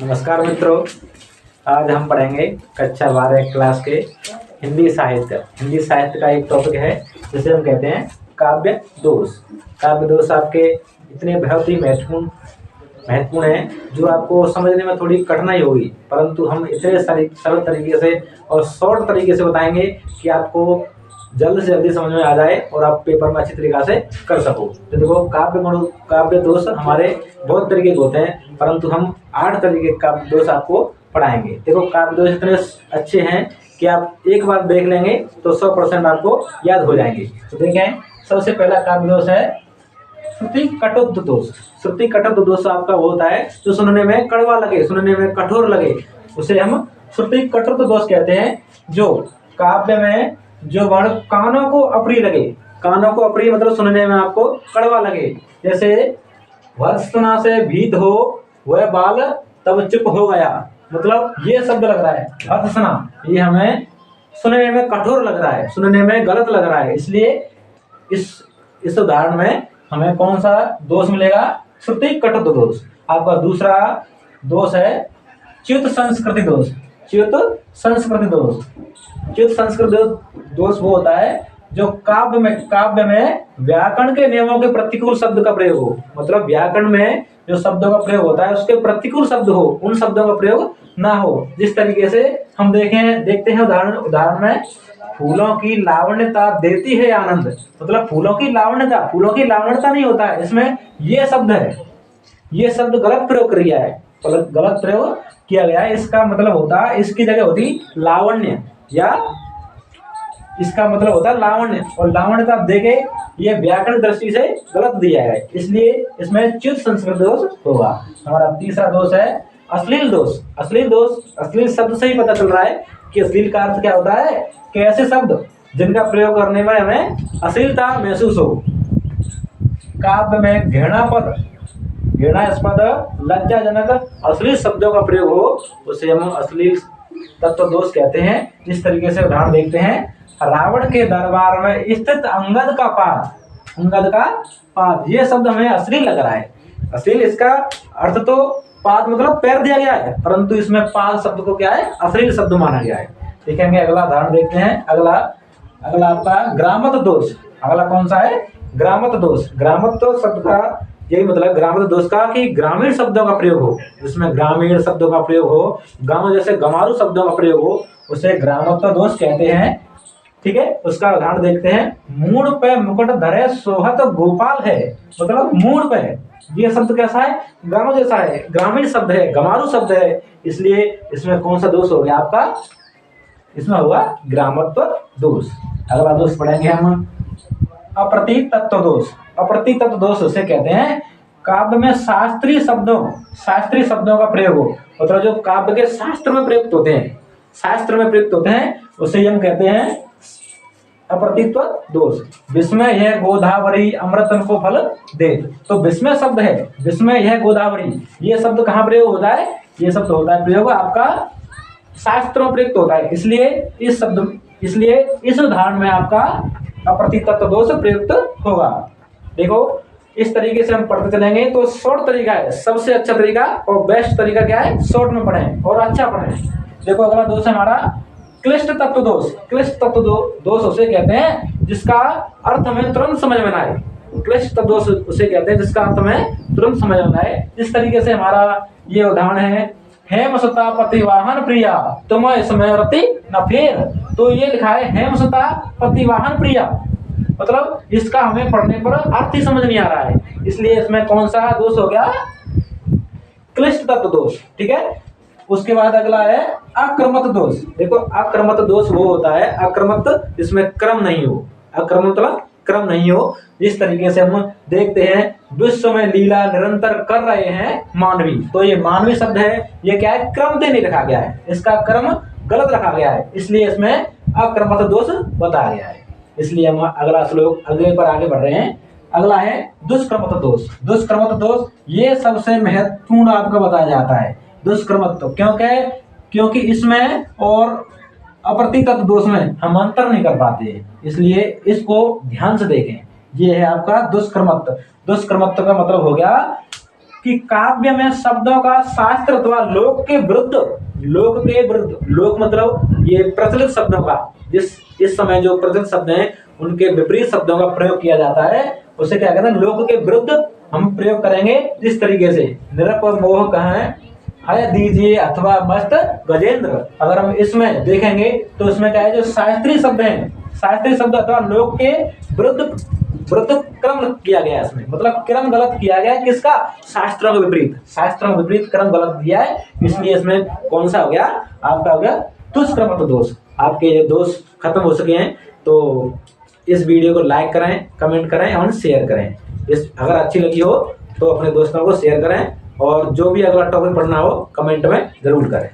नमस्कार मित्रों, आज हम पढ़ेंगे कक्षा 12 क्लास के हिंदी साहित्य। हिंदी साहित्य का एक टॉपिक है जिसे हम कहते हैं काव्य दोष। काव्य दोष आपके इतने बहुत ही महत्वपूर्ण है जो आपको समझने में थोड़ी कठिनाई होगी, परंतु हम इतने सरल तरीके से और शॉर्ट तरीके से बताएंगे कि आपको जल्द से जल्दी समझ में आ जाए और आप पेपर में अच्छी तरीके से कर सको। तो देखो, काव्य दोष हमारे बहुत तरीके के होते हैं, परंतु हम 8 तरीके के काव्य दोष आपको पढ़ाएंगे। देखो, काव्य दोष इतने अच्छे हैं कि आप एक बार देख लेंगे तो 100% आपको याद हो जाएंगे। तो देखें, सबसे पहला काव्य दोष है श्रुति कटुत्व दोष। श्रुति कटुत्व दोष आपका वो होता है जो सुनने में कड़वा लगे, सुनने में कठोर लगे, उसे हम श्रुति कटुत्व दोष कहते हैं। जो काव्य में जो वर्ण कानों को अप्रिय लगे, कानों को अप्रिय मतलब सुनने में आपको कड़वा लगे, जैसे भर्त्सना से भीत हो वह बाल तब चुप हो गया, मतलब ये शब्द लग रहा है भर्त्सना, ये हमें सुनने में कठोर लग रहा है, सुनने में गलत लग रहा है, इसलिए इस उदाहरण में हमें कौन सा दोष मिलेगा? श्रुति कटुत्व दोष। आपका दूसरा दोष है च्युत संस्कृति दोष। च्युत संस्कृति दोष। च्युत संस्कृति दोष वो होता है जो काव्य में व्याकरण के नियमों के प्रतिकूल शब्द का प्रयोग हो, मतलब व्याकरण में जो शब्दों का प्रयोग होता है उसके प्रतिकूल शब्द हो, उन शब्दों का प्रयोग ना हो। जिस तरीके से हम देखते हैं उदाहरण में, फूलों की लावण्यता देती है आनंद, मतलब फूलों की लावण्यता नहीं होता है, इसमें ये शब्द है, ये शब्द गलत प्रयोग किया गया है। इसका मतलब होता है, इसकी जगह होती लावण्य, या इसका मतलब होता है लावण्य, और लावण्यता देके ये व्याकरण दृष्टि से गलत दिया है, इसलिए इसमें च्युत संस्कृत दोष होगा। हमारा तीसरा दोष है अश्लील दोष। अश्लील शब्द से ही पता चल रहा है कि अश्लील का अर्थ क्या होता है कि ऐसे शब्द जिनका प्रयोग करने में हमें अश्लीलता महसूस हो। काव्य में घृणास्पद, लज्जाजनक, अश्लील शब्दों का प्रयोग हो, उसे हम अश्लील तत्व दोष कहते हैं। इस तरीके से उदाहरण देखते हैं, रावण के दरबार में स्थित अंगद का पाद, ये शब्द हमें अश्लील लग रहा है। अश्लील, इसका अर्थ तो पाद मतलब पैर दिया गया है, परंतु इसमें पाद शब्द को क्या है? अश्लील शब्द माना गया है। देखेंगे, अगला उदाहरण देखते हैं। अगला आपका ग्रामत दोष। अगला कौन सा है? ग्रामत दोष। ग्रामत शब्द का यही मतलब, ग्रामत दोष का कि ग्रामीण शब्दों का प्रयोग हो, जिसमें ग्रामीण शब्दों का प्रयोग हो, गांव जैसे गमारू शब्दों का प्रयोग हो, उसे ग्रामत दोष कहते हैं। ठीक है, उसका उदाहरण देखते हैं। मूड पे मुकुट धरे सोहत गोपाल है, मतलब मूड पे, ये शब्द कैसा है? गांव जैसा है, ग्रामीण शब्द है, गमारू शब्द है, इसलिए इसमें कौन सा दोष हो गया आपका? इसमें हुआ ग्रामत्व दोष। अगला दोष पढ़ेंगे हम अप्रतीक तत्व दोष। अप्रतीक तत्व दोष उसे कहते हैं काव्य में शास्त्रीय शब्दों का प्रयोग हो, मतलब जो काव्य के शास्त्र में प्रयुक्त होते हैं, उसे हम कहते हैं अप्रतीत्व दोष। विस्मय यह गोदावरी अमृतन को फल दे, तो विस्मय शब्द है, विस्मय यह गोदावरी, ये शब्द कहाँ प्रयोग होता है? ये शब्द होता है प्रयोग आपका शास्त्रों में प्रयुक्त होता है, इसलिए इस उदाहरण में आपका अप्रतीतत्व दोष प्रयुक्त होगा। देखो, इस तरीके से हम पढ़ते चलेंगे तो शॉर्ट तरीका है, सबसे अच्छा तरीका और बेस्ट तरीका क्या है? शॉर्ट में पढ़ें और अच्छा पढ़ें। देखो, अगला दोष है हमारा क्लिष्ट तत्व दोष। क्लिष्ट तत्व दोष उसे कहते हैं जिसका अर्थ हमें तुरंत समझ में ना आए। क्लिष्ट तत्व दोष उसे कहते हैं जिसका अर्थ हमें तुरंत समझ में आए। इस तरीके से हमारा ये उदाहरण है, हेमसुता पतिवाहन प्रिया तुम स्मरति न फेर, तो ये लिखा है हेमसुता पतिवाहन प्रिया, मतलब इसका हमें पढ़ने पर अर्थ ही समझ नहीं आ रहा है, इसलिए इसमें कौन सा दोष हो गया? क्लिष्ट तत्व दोष। ठीक है, उसके बाद अगला है अक्रमत दोष। देखो, अक्रमत दोष वो होता है, अक्रमत जिसमें क्रम नहीं हो, अक्रमत मतलब क्रम नहीं हो। जिस तरीके से हम देखते हैं, विश्व में लीला निरंतर कर रहे हैं मानवी, तो ये मानवी शब्द है, ये क्या है? क्रम से नहीं रखा गया है, इसका क्रम गलत रखा गया है, इसलिए इसमें अक्रमत दोष बताया गया है। इसलिए हम अगले पर आगे बढ़ रहे हैं। अगला है दुष्क्रमत दोष। दुष्क्रमत दोष ये सबसे महत्वपूर्ण आपका बताया जाता है, दुष्क्रमत्व, क्योंकि इसमें और अप्रतीतत्व दोष में हम अंतर नहीं कर पाते, इसलिए इसको ध्यान से देखें। ये है आपका दुष्क्रमत्व। दुष्क्रमत्व का मतलब हो गया कि काव्य में शब्दों का शास्त्र अथवा लोक के विरुद्ध, लोक मतलब ये प्रचलित शब्दों का, जिस इस समय जो प्रचलित शब्द हैं उनके विपरीत शब्दों का प्रयोग किया जाता है, उसे क्या कहते हैं, लोक के विरुद्ध हम प्रयोग करेंगे। इस तरीके से निरप मोह कहें है दीजिए अथवा मस्त गजेंद्र, अगर हम इसमें देखेंगे तो इसमें क्या है, जो शास्त्रीय शब्द हैं, शास्त्रीय शब्द अथवा लोक के विरुद्ध क्रम किया गया है इसमें, मतलब क्रम गलत किया गया है। किसका? शास्त्रों के विपरीत क्रम गलत दिया है, इसलिए इसमें कौन सा हो गया, आपका हो गया दुष्क्रम दोष। आपके ये दोष खत्म हो सके हैं तो इस वीडियो को लाइक करें, कमेंट करें और शेयर करें। इस अगर अच्छी लगी हो तो अपने दोस्तों को शेयर करें, और जो भी अगला टॉपिक पढ़ना हो कमेंट में जरूर करें।